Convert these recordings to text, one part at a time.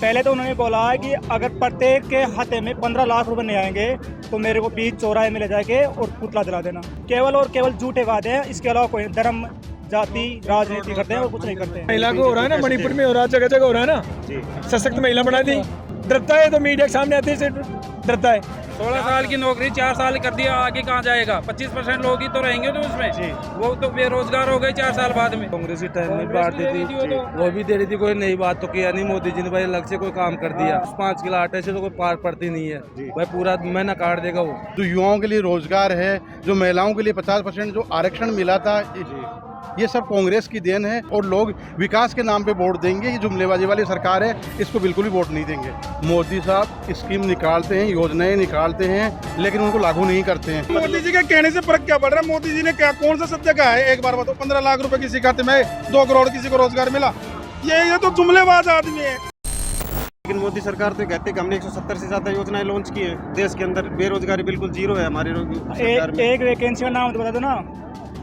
पहले तो उन्होंने बोला कि अगर प्रत्येक के खाते में 15 लाख रुपए नहीं आएंगे तो मेरे को बीच चौराहे में ले जाके और पुतला जला देना। केवल और केवल झूठे वादे हैं, इसके अलावा कोई धर्म जाति राजनीति करते हैं और कुछ नहीं करते हैं। महिला को हो रहा है ना, मणिपुर में हो रहा है, जगह जगह हो रहा है ना, सशक्त महिला बना दी। डरता है तो मीडिया के सामने आते से डरता है। 16 साल की नौकरी 4 साल कर दिया, आगे कहाँ जाएगा? 25% लोग ही तो रहेंगे तो उसमें, वो तो बेरोजगार हो गए 4 साल बाद में। कांग्रेस की टाइम में बांट दी थी, वो भी दे रही थी, कोई नई बात तो किया नहीं। मोदी जी ने भाई अलग से कोई काम कर दिया। 5 किलो आटे से तो कोई पार पड़ती नहीं है भाई, पूरा महीना काट देगा वो। जो युवाओं के लिए रोजगार है, जो महिलाओं के लिए 50% जो आरक्षण मिला था, ये सब कांग्रेस की देन है। और लोग विकास के नाम पे वोट देंगे। ये जुमलेबाजी वाली सरकार है, इसको बिल्कुल भी वोट नहीं देंगे। मोदी साहब स्कीम निकालते हैं, योजनाएं निकालते हैं, लेकिन उनको लागू नहीं करते हैं। मोदी जी के कहने से फर्क क्या पड़ रहा है? मोदी जी ने क्या कौन सा सत्य कहा है? एक बार बताओ। 15 लाख रुपए किसी खाते में, 2 करोड़ किसी को रोजगार मिला। ये तो जुमलेबाज आदमी है। लेकिन मोदी सरकार तो कहते हैं कि हमने 170 से ज्यादा योजनाएं लॉन्च की है देश के अंदर। बेरोजगारी बिल्कुल जीरो है हमारी सरकार में। एक वैकेंसी का नाम तो बता दो ना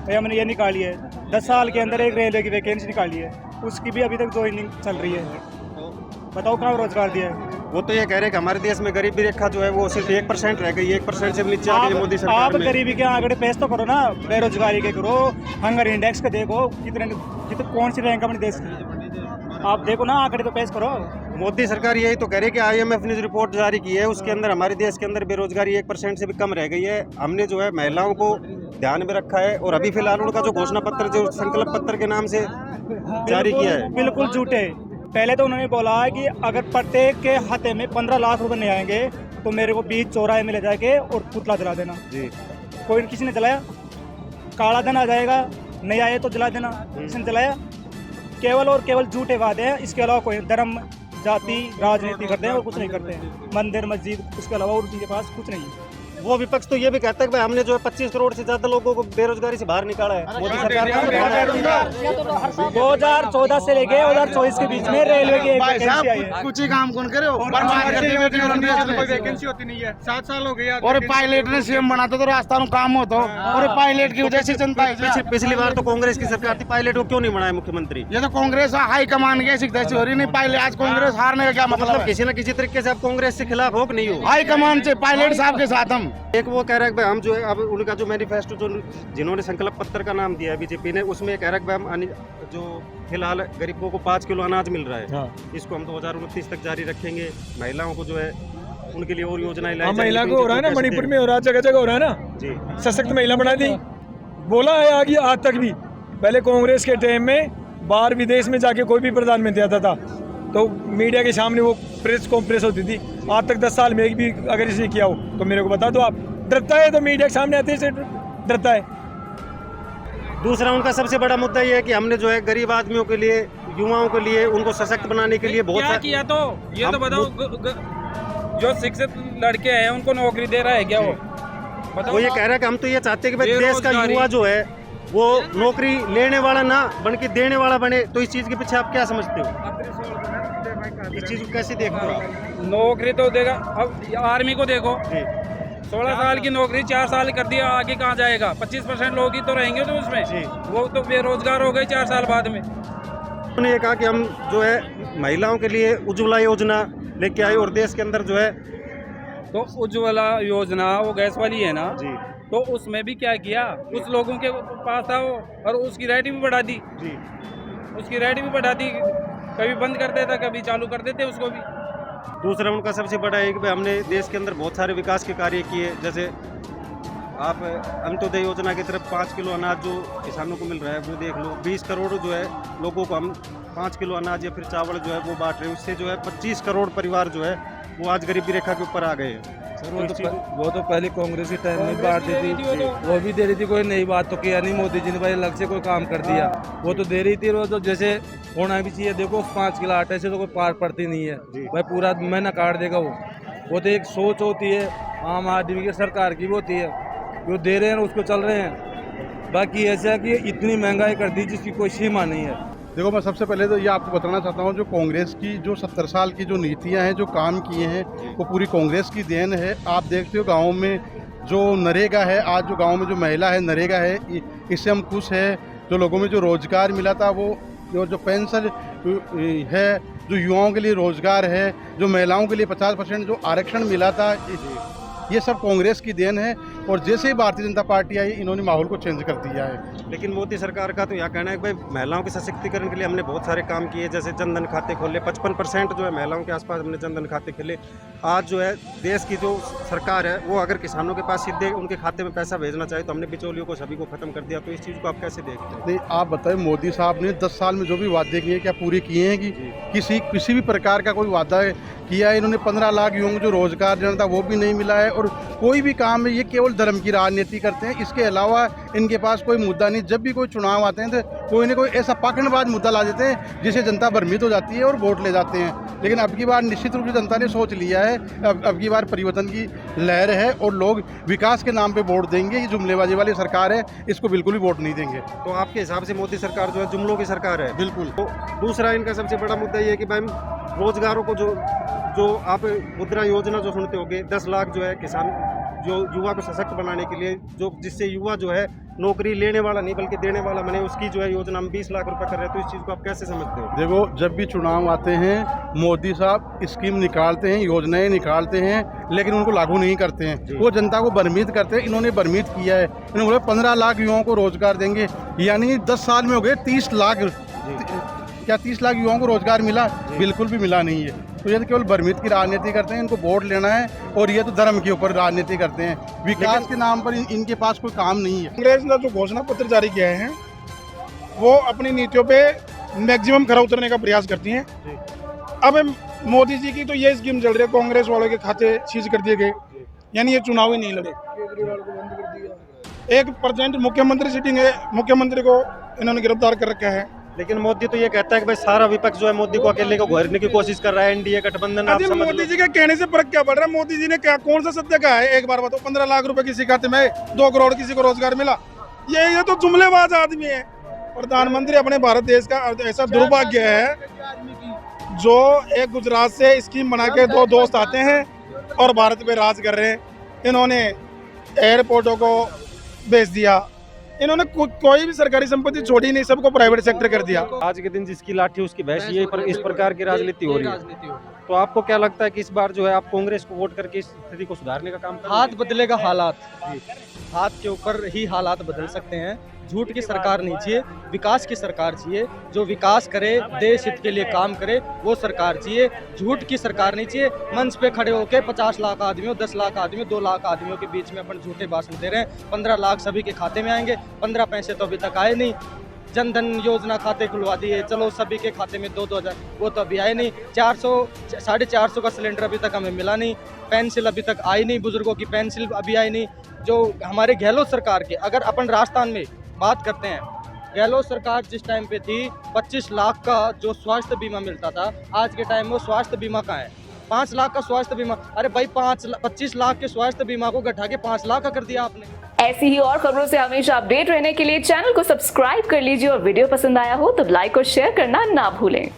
भाई, हमने ये निकाली है 10 साल के अंदर, एक रेलवे की वैकेंसी निकाली है, उसकी भी अभी तक ज्वाइनिंग चल रही है। बताओ कहाँ रोजगार दिया है? वो तो ये कह रहे हैं कि हमारे देश में गरीबी रेखा जो है वो सिर्फ 1% रह गई, 1% से भी नीचे आ गई मोदी सरकार आप में। गरीबी के आंकड़े पेश तो करो ना, बेरोजगारी के करो, हंगर इंडेक्स के देखो कितने कौन सी रैंक अपने देश की, आप देखो ना, आंकड़े तो पेश करो। मोदी सरकार यही तो कह रही है कि IMF ने जो रिपोर्ट जारी की है उसके अंदर हमारे देश के अंदर बेरोजगारी 1% से भी कम रह गई है। हमने जो है महिलाओं को ध्यान में रखा है और अभी फिलहाल उनका जो घोषणा पत्र, जो संकल्प पत्र के नाम से जारी किया है, बिल्कुल झूठे। पहले तो उन्होंने बोला कि अगर प्रत्येक के खाते में 15 लाख रुपए नहीं आएंगे तो मेरे को बीच चौराहे में ले जाके और पुतला जला देना। कोई किसी ने जलाया? काला धन आ जाएगा, नहीं आए तो जला देना, किसी ने जलाया? केवल और केवल झूठे वादे हैं, इसके अलावा कोई धर्म जाति राजनीति करते हैं और कुछ नहीं करते हैं। मंदिर मस्जिद, उसके अलावा और उनके पास कुछ नहीं है। वो विपक्ष तो ये भी कहता है कि भाई हमने जो है 25 करोड़ से ज्यादा लोगों को बेरोजगारी से बाहर निकाला है। मोदी सरकार का 2014 से लेके 2024 के बीच में रेलवे की एक वैकेंसी आई है। कुछ ही काम कौन करे? कोई वैकेंसी होती नहीं है। 7 साल हो गए। और पायलट ने सीएम बनाता तो रास्ता में काम होता, और पायलट की वजह से जनता पिछली बार तो कांग्रेस की सरकार थी, पायलट को क्यों नहीं बनाया मुख्यमंत्री? ये तो कांग्रेस हाई कमान के शिकायत हो रही नहीं। पायलट आज कांग्रेस हारने का क्या मतलब? किसी न किसी तरीके से आप कांग्रेस से खिलाफ हो कि नहीं हो? हाई कमान से पायलट साहब के साथ हम एक वो कह रहा है कि भाई हम जो है अब उनका जो मैनिफेस्टो जो जिन्होंने संकल्प पत्र का नाम दिया है बीजेपी ने, उसमें कह रहा है कि भाई हम जो फिलहाल गरीबों को 5 किलो अनाज मिल रहा है, इसको हम 2029 तक जारी रखेंगे। महिलाओं को जो है उनके लिए और योजनाएं लाई जाएंगी। महिला को हो रहा है ना, मणिपुर में हो रहा है, जगह जगह हो रहा है ना, सशक्त महिला बना दी। बोला है आगे आज तक भी। पहले कांग्रेस के टाइम में बाहर विदेश में जाके कोई भी प्रधानमंत्री आता था तो मीडिया के सामने वो प्रेस कॉन्फ्रेंस होती थी। आज तक 10 साल में एक भी अगर इसने किया हो तो मेरे को बता दो आप। डरता है तो मीडिया के सामने आते से डरता है। दूसरा उनका सबसे बड़ा मुद्दा ये है कि हमने जो है गरीब आदमियों के लिए, युवाओं के लिए, उनको सशक्त बनाने के लिए बहुत क्या किया। तो ये तो बताओ, जो शिक्षित लड़के हैं उनको नौकरी दे रहा है क्या वो? वो ये कह रहा है कि हम तो ये चाहते हैं कि भाई देश का युवा जो है वो नौकरी लेने वाला ना बन के देने वाला बने। तो इस चीज के पीछे आप क्या समझते हो? इस चीज को कैसे देखते हो? नौकरी तो देगा। अब आर्मी को देखो, 16 साल की नौकरी 4 साल कर दिया, आगे कहाँ जाएगा? 25% लोग ही तो रहेंगे तो उसमें, वो तो बेरोजगार हो गए 4 साल बाद में। उन्होंने ये कहा कि हम जो है महिलाओं के लिए उज्ज्वला योजना लेके आए और देश के अंदर जो है, तो उज्ज्वला योजना वो गैस वाली है ना, तो उसमें भी क्या किया, उस लोगों के पास था वो, और उसकी रेट भी बढ़ा दी। उसकी रेट भी बढ़ा दी, कभी बंद कर देता कभी चालू कर देते उसको भी। दूसरा उनका सबसे बड़ा है कि भाई हमने देश के अंदर बहुत सारे विकास के कार्य किए। जैसे आप अंत्योदय योजना की तरफ 5 किलो अनाज जो किसानों को मिल रहा है वो देख लो। 20 करोड़ जो है लोगों को हम 5 किलो अनाज या फिर चावल जो है वो बांट रहे हैं। उससे जो है 25 करोड़ परिवार जो है वो आज गरीबी रेखा के ऊपर आ गए हैं। वो तो पहले कांग्रेस की टाइम में बांट दी थी, वो भी दे रही थी, कोई नई बात तो किया नहीं। मोदी जी ने भाई अलग से कोई काम कर दिया, वो तो दे रही थी। वो तो जैसे होना भी चाहिए। देखो 5 किलो आटे से तो कोई पार पड़ती नहीं है भाई, पूरा महीना काट देगा वो तो एक सोच होती है आम आदमी की, सरकार की भी होती है, जो दे रहे हैं उसको चल रहे हैं। बाकी ऐसा है कि इतनी महंगाई कर दी जिसकी कोई सीमा नहीं है। देखो, मैं सबसे पहले तो ये आपको बताना चाहता हूँ, जो कांग्रेस की जो 70 साल की जो नीतियाँ हैं, जो काम किए हैं, वो पूरी कांग्रेस की देन है। आप देखते हो गाँव में जो नरेगा है, आज जो गाँव में जो महिला है नरेगा है, इससे हम खुश हैं। जो लोगों में जो रोजगार मिला था, वो जो पेंशन है जो युवाओं के लिए रोजगार है, जो महिलाओं के लिए 50% जो आरक्षण मिला था, ये सब कांग्रेस की देन है। और जैसे ही भारतीय जनता पार्टी आई, इन्होंने माहौल को चेंज कर दिया है। लेकिन मोदी सरकार का तो यह कहना है कि भाई महिलाओं के सशक्तिकरण के लिए हमने बहुत सारे काम किए, जैसे जनधन खाते खोले, 55% जो है महिलाओं के आसपास हमने जनधन खाते खोले। आज जो है देश की जो सरकार है वो अगर किसानों के पास सीधे उनके खाते में पैसा भेजना चाहे तो हमने बिचौलियों को सभी को खत्म कर दिया। तो इस चीज़ को आप कैसे देखते हैं? नहीं, आप बताएं, मोदी साहब ने 10 साल में जो भी वादे किए क्या पूरे किए हैं? कि किसी भी प्रकार का कोई वादा किया है? इन्होंने 15 लाख युवाओं को जो रोजगार देना था वो भी नहीं मिला है। और कोई भी काम है, ये केवल धर्म की राजनीति करते हैं। इसके अलावा इनके पास कोई मुद्दा नहीं। जब भी कोई चुनाव आते हैं तो कोई ना कोई ऐसा पाखंडबाज मुद्दा ला देते हैं जिससे जनता भ्रमित हो जाती है और वोट ले जाते हैं। लेकिन अब की बार निश्चित रूप से जनता ने सोच लिया है, अब की बार परिवर्तन की लहर है और लोग विकास के नाम पे वोट देंगे। ये जुमलेबाजी वाली सरकार है, इसको बिल्कुल भी वोट नहीं देंगे। तो आपके हिसाब से मोदी सरकार जो है जुमलों की सरकार है? बिल्कुल। तो दूसरा इनका सबसे बड़ा मुद्दा ये है कि भाई रोजगारों को जो आप मुद्रा योजना जो सुनते होंगे, 10 लाख जो है किसान जो युवा को सशक्त बनाने के लिए, जो जिससे युवा जो है नौकरी लेने वाला नहीं बल्कि देने वाला बने, उसकी जो है योजना हम 20 लाख रुपए कर रहे हैं। तो इस चीज़ को आप कैसे समझते हो? देखो, जब भी चुनाव आते हैं मोदी साहब स्कीम निकालते हैं, योजनाएं निकालते हैं, लेकिन उनको लागू नहीं करते हैं। वो जनता को भ्रमित करते हैं। इन्होंने भ्रमित किया है। इन्होंने बोला 15 लाख युवाओं को रोजगार देंगे, यानी 10 साल में हो गए 30 लाख। क्या 30 लाख युवाओं को रोजगार मिला? बिल्कुल भी मिला नहीं है। तो ये तो केवल भ्रमित की राजनीति करते हैं। इनको वोट लेना है और ये तो धर्म के ऊपर राजनीति करते हैं। विकास के नाम पर इनके पास कोई काम नहीं है। कांग्रेस ने जो घोषणा पत्र जारी किया है वो अपनी नीतियों पे मैक्सिमम खरा उतरने का प्रयास करती हैं। अब मोदी जी की तो ये स्कीम चल रही है, कांग्रेस वालों के खाते सीज कर दिए गए, यानी ये चुनाव ही नहीं लड़े। 1% मुख्यमंत्री सिटिंग है, मुख्यमंत्री को इन्होंने गिरफ्तार कर रखा है। लेकिन मोदी तो ये कहता है कि भाई सारा विपक्ष जो है मोदी को अकेले को घेरने की कोशिश कर रहा है। एनडीए गठबंधन आप समझ लो। मोदी जी के कहने से फर्क क्या पड़ रहा है? मोदी जी ने क्या कौन सा सत्य कहा है? एक बार बताओ। 15 लाख रुपए किसी खाते में, 2 करोड़ किसी को रोजगार मिला। ये तो जुमलेबाज आदमी है। प्रधानमंत्री अपने भारत देश का ऐसा दुर्भाग्य है जो एक गुजरात से स्कीम बना के 2 दोस्त आते हैं और भारत पे राज कर रहे हैं। इन्होंने एयरपोर्टों को बेच दिया, इन्होंने कोई भी सरकारी संपत्ति छोड़ी नहीं, सबको प्राइवेट सेक्टर कर दिया। आज के दिन जिसकी लाठी उसकी भैंस, ये इस प्रकार की राजनीति हो रही है। तो आपको क्या लगता है कि इस बार जो है आप कांग्रेस को वोट करके इस स्थिति को सुधारने का काम करेंगे? हाथ बदलेगा हालात, हाथ के ऊपर ही हालात बदल सकते हैं। झूठ की सरकार नहीं चाहिए, विकास की सरकार चाहिए। जो विकास करे, देश हित के लिए काम करे, वो सरकार चाहिए। झूठ की सरकार नहीं चाहिए। मंच पे खड़े होकर 50 लाख आदमियों, 10 लाख आदमियों, 2 लाख आदमियों के बीच में अपन झूठे भाषण दे रहे हैं। 15 लाख सभी के खाते में आएंगे, 15 पैसे तो अभी तक आए नहीं। जनधन योजना खाते खुलवा दिए, चलो सभी के खाते में 2-2 हज़ार, वो तो अभी आए नहीं। 400-450 का सिलेंडर अभी तक हमें मिला नहीं। पेंसिल अभी तक आई नहीं, बुजुर्गों की पेंसिल अभी आई नहीं। जो हमारे गहलोत सरकार के, अगर अपन राजस्थान में बात करते हैं, गहलोत सरकार जिस टाइम पे थी 25 लाख का जो स्वास्थ्य बीमा मिलता था, आज के टाइम में वो स्वास्थ्य बीमा कहाँ है? 5 लाख का स्वास्थ्य बीमा। अरे भाई 25 लाख के स्वास्थ्य बीमा को घटा के 5 लाख का कर दिया आपने। ऐसी ही और खबरों से हमेशा अपडेट रहने के लिए चैनल को सब्सक्राइब कर लीजिए और वीडियो पसंद आया हो तो लाइक और शेयर करना ना भूलें।